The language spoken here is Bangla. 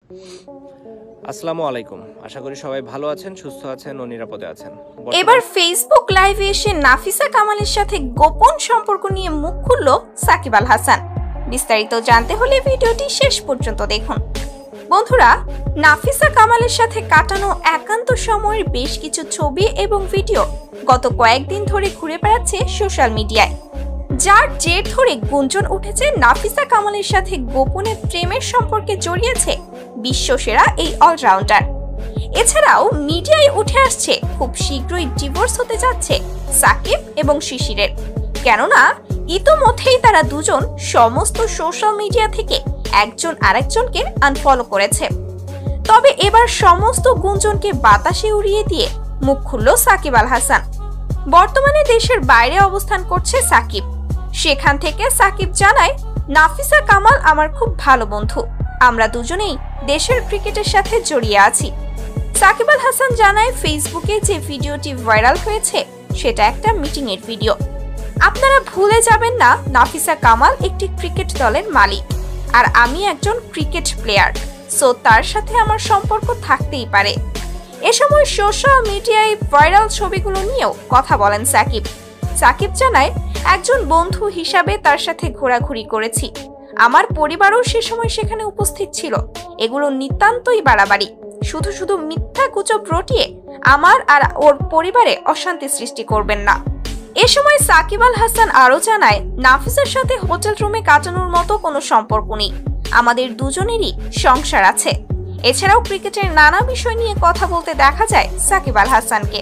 আসসালামু আলাইকুম। আশা করি সবাই ভালো আছেন, সুস্থ আছেন ও নিরাপদে আছেন। এবার ফেসবুক লাইভে এসে নাফিসা কামালের সাথে গোপন সম্পর্ক নিয়ে মুখ খুলল সাকিব আল হাসান। বিস্তারিত জানতে হলে ভিডিওটি শেষ পর্যন্ত দেখুন। বন্ধুরা, নাফিসা কামালের সাথে কাটানো একান্ত সময়ের বেশ কিছু ছবি এবং ভিডিও গত কয়েকদিন ধরে ঘুরে বেড়াচ্ছে সোশ্যাল মিডিয়ায়, যার জের ধরে গুঞ্জন উঠেছে নাফিসা কামালের সাথে গোপনে প্রেমের সম্পর্কে জড়িয়েছে বিশ্বসেরা এই অলরাউন্ডার। এছাড়াও মিডিয়ায় উঠে আসছে খুব শীঘ্রই ডিভোর্স হতে যাচ্ছে সাকিব এবং শিশিরের, কেননা ইতোমধ্যেই তারা দুজন সমস্ত সোশ্যাল মিডিয়া থেকে একজন আরেকজনকে আনফলো করেছে। তবে এবার সমস্ত গুঞ্জনকে বাতাসে উড়িয়ে দিয়ে মুখ খুলল সাকিব আল হাসান। বর্তমানে দেশের বাইরে অবস্থান করছে সাকিব। সেখান থেকে সাকিব জানায়, নাফিসা কামাল আমার খুব ভালো বন্ধু, আমরা দুজনেই দেশের ক্রিকেটের সাথে জড়িয়ে আছি। সাকিব আল হাসান জানায়, ফেসবুকে যে ভিডিওটি ভাইরাল হয়েছে সেটা একটা মিটিং এর ভিডিও। আপনারা ভুলে যাবেন না, নাফিসা কামাল একটি ক্রিকেট দলের মালিক আর আমি একজন ক্রিকেট প্লেয়ার, সো তার সাথে আমার সম্পর্ক থাকতেই পারে। এ সময় সোশ্যাল মিডিয়ায় ভাইরাল ছবিগুলো নিয়েও কথা বলেন সাকিব। সাকিব জানায়, একজন বন্ধু হিসাবে তার সাথে ঘোরাঘুরি করেছি, আমার পরিবারও সে সময় সেখানে উপস্থিত ছিল। এগুলো নিতান্তই বাড়াবাড়ি, শুধু শুধু মিথ্যা গুজব রটিয়ে আমার আর ওর পরিবারে অশান্তি সৃষ্টি করবেন না। এ সময় সাকিব আল হাসান আরো জানায়, নাফিসার সাথে হোটেল রুমে কাটানোর মতো কোনো সম্পর্ক নেই, আমাদের দুজনেরই সংসার আছে। এছাড়াও ক্রিকেটের নানা বিষয় নিয়ে কথা বলতে দেখা যায় সাকিব আল হাসানকে।